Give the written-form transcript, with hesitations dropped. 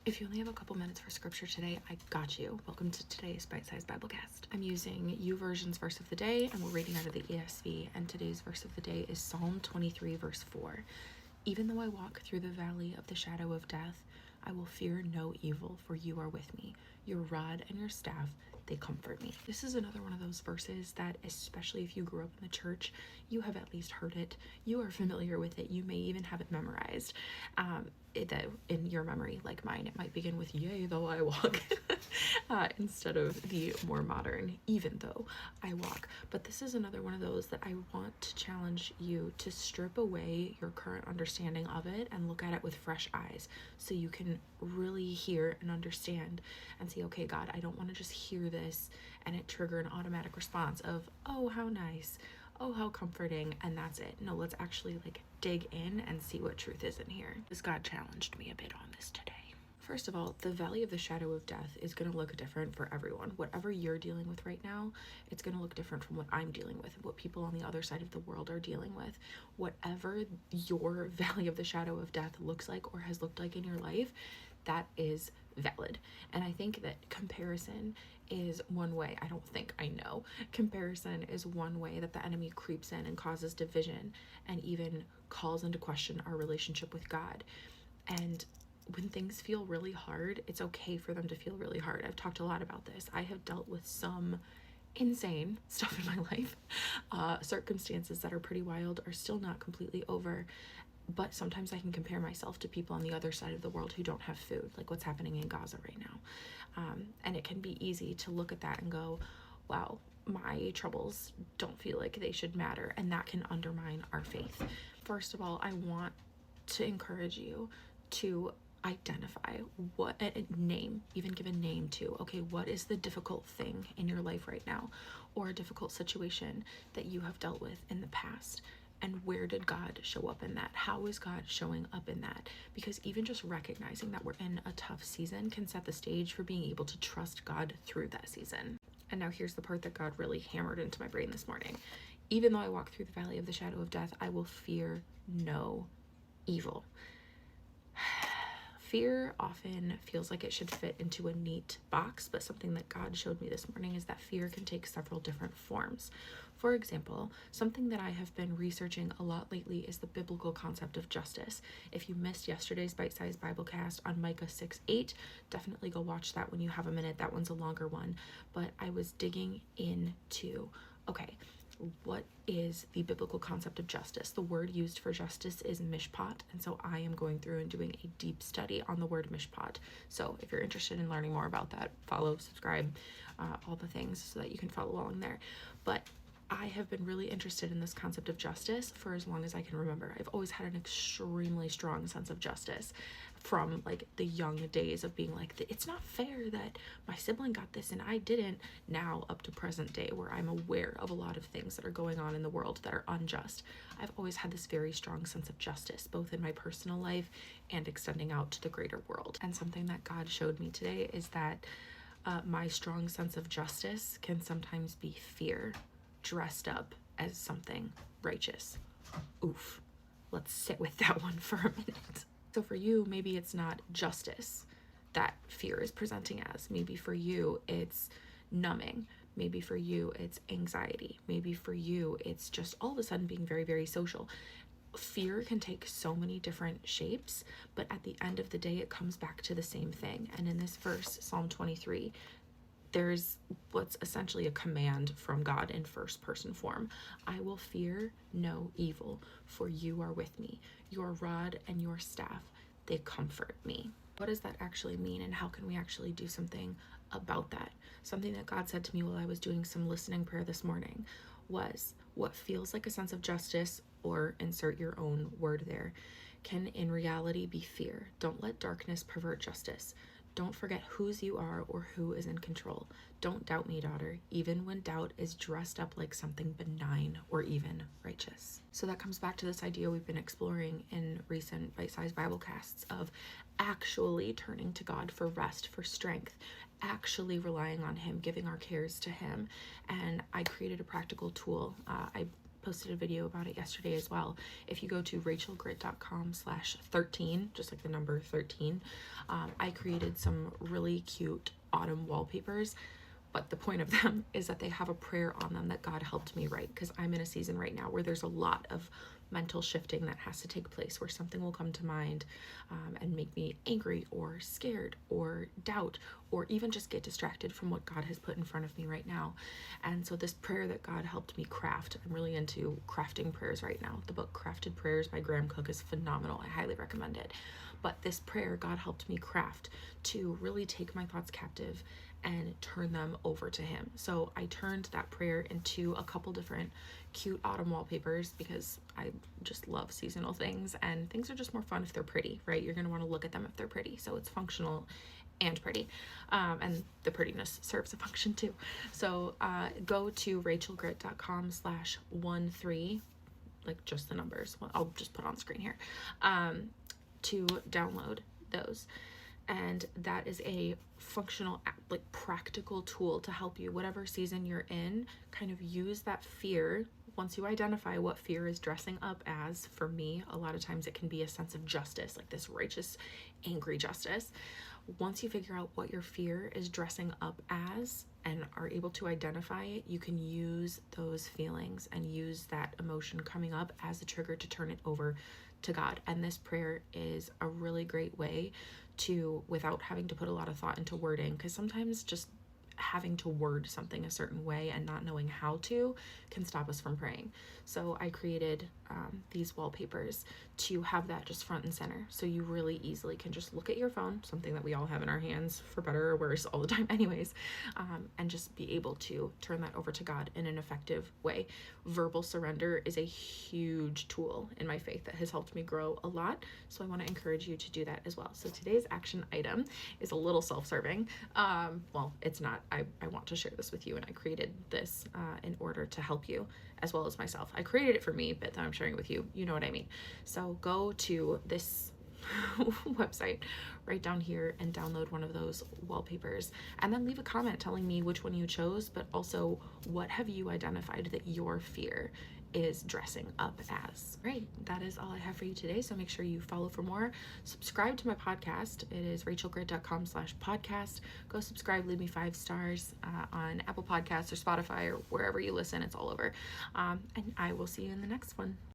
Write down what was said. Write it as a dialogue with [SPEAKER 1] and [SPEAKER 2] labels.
[SPEAKER 1] If you only have a couple minutes for scripture today, I got you. Welcome to today's bite-sized Biblecast. I'm using YouVersion's verse of the day, and we're reading out of the ESV, and today's verse of the day is Psalm 23, verse 4. Even though I walk through the valley of the shadow of death, I will fear no evil, for you are with me. Your rod and your staff, they comfort me. This is another one of those verses that, especially if you grew up in the church, you have at least heard it. You are familiar with it. You may even have it memorized. In your memory, like mine, it might begin with "Yea, though I walk," instead of the more modern "Even though I walk." But this is another one of those that I want to challenge you to strip away your current understanding of it and look at it with fresh eyes, so you can really hear and understand and say, okay, God, I don't want to just hear this and it trigger an automatic response of, oh, how nice, oh, how comforting, and that's it. No, let's actually dig in and see what truth is in here. This God challenged me a bit on this today. First of all, the valley of the shadow of death is going to look different for everyone. Whatever you're dealing with right now, it's going to look different from what I'm dealing with, what people on the other side of the world are dealing with. Whatever your valley of the shadow of death looks like or has looked like in your life, that is valid. And I think that comparison is one way. I know comparison is one way that the enemy creeps in and causes division and even calls into question our relationship with God. And when things feel really hard, it's okay for them to feel really hard. I've talked a lot about this. I have dealt with some insane stuff in my life. Circumstances that are pretty wild are still not completely over. But sometimes I can compare myself to people on the other side of the world who don't have food, like what's happening in Gaza right now. And it can be easy to look at that and go, wow, my troubles don't feel like they should matter. And that can undermine our faith. First of all, I want to encourage you to identify what a name, even give a name to, okay, what is the difficult thing in your life right now, or a difficult situation that you have dealt with in the past. And where did God show up in that? How is God showing up in that? Because even just recognizing that we're in a tough season can set the stage for being able to trust God through that season. And now here's the part that God really hammered into my brain this morning. Even though I walk through the valley of the shadow of death, I will fear no evil. Fear often feels like it should fit into a neat box, but something that God showed me this morning is that fear can take several different forms. For example, something that I have been researching a lot lately is the biblical concept of justice. If you missed yesterday's bite-sized Biblecast on Micah 6:8, definitely go watch that when you have a minute. That one's a longer one. But I was digging into, okay, what is the biblical concept of justice? The word used for justice is mishpat, and so I am going through and doing a deep study on the word mishpat. So if you're interested in learning more about that, follow, subscribe, all the things so that you can follow along there. But I have been really interested in this concept of justice for as long as I can remember. I've always had an extremely strong sense of justice from the young days of being like, it's not fair that my sibling got this and I didn't, now up to present day where I'm aware of a lot of things that are going on in the world that are unjust. I've always had this very strong sense of justice, both in my personal life and extending out to the greater world. And something that God showed me today is that my strong sense of justice can sometimes be fear dressed up as something righteous. Oof. Let's sit with that one for a minute. So for you, maybe it's not justice that fear is presenting as. Maybe for you, it's numbing. Maybe for you, it's anxiety. Maybe for you, it's just all of a sudden being very, very social. Fear can take so many different shapes, but at the end of the day, it comes back to the same thing. And in this verse, Psalm 23, there's what's essentially a command from God in first person form. I will fear no evil, for you are with me. Your rod and your staff, they comfort me. What does that actually mean, and how can we actually do something about that? Something that God said to me while I was doing some listening prayer this morning was, what feels like a sense of justice, or insert your own word there, can in reality be fear. Don't let darkness pervert justice. Don't forget whose you are or who is in control. Don't doubt me, daughter, even when doubt is dressed up like something benign or even righteous. So that comes back to this idea we've been exploring in recent bite-sized Biblecasts of actually turning to God for rest, for strength, actually relying on Him, giving our cares to Him. And I created a practical tool. I posted a video about it yesterday as well. If you go to rachelgrit.com/13, just like the number 13, I created some really cute autumn wallpapers. But the point of them is that they have a prayer on them that God helped me write, because I'm in a season right now where there's a lot of mental shifting that has to take place, where something will come to mind and make me angry or scared or doubt, or even just get distracted from what God has put in front of me right now. And so this prayer that God helped me craft, I'm really into crafting prayers right now. The book Crafted Prayers by Graham Cook is phenomenal. I highly recommend it. But this prayer God helped me craft to really take my thoughts captive and turn them over to him. So I turned that prayer into a couple different cute autumn wallpapers, because I just love seasonal things, and things are just more fun if they're pretty, right? You're going to want to look at them if they're pretty. So it's functional and pretty, and the prettiness serves a function too. So go to rachelgrit.com/13, like just the numbers. Well, I'll just put on the screen here, to download those. And that is a functional, like practical tool to help you, whatever season you're in, kind of use that fear. Once you identify what fear is dressing up as, for me, a lot of times it can be a sense of justice, like this righteous, angry justice. Once you figure out what your fear is dressing up as and are able to identify it, you can use those feelings and use that emotion coming up as a trigger to turn it over to God. And this prayer is a really great way to, without having to put a lot of thought into wording, because sometimes just having to word something a certain way and not knowing how to can stop us from praying. So I created these wallpapers to have that just front and center, so you really easily can just look at your phone, something that we all have in our hands for better or worse all the time anyways, and just be able to turn that over to God in an effective way. Verbal surrender is a huge tool in my faith that has helped me grow a lot, so I want to encourage you to do that as well. So today's action item is a little self-serving. Well, it's not. I want to share this with you, and I created this in order to help you as well as myself. I created it for me, but then I'm sharing it with you. You know what I mean. So go to this website right down here and download one of those wallpapers, and then leave a comment telling me which one you chose, but also what have you identified that your fear is dressing up as. Right, that is all I have for you today. So make sure you follow for more. Subscribe to my podcast. It is rachelgrit.com/podcast. Go subscribe, leave me 5 stars on Apple Podcasts or Spotify or wherever you listen. It's all over. And I will see you in the next one.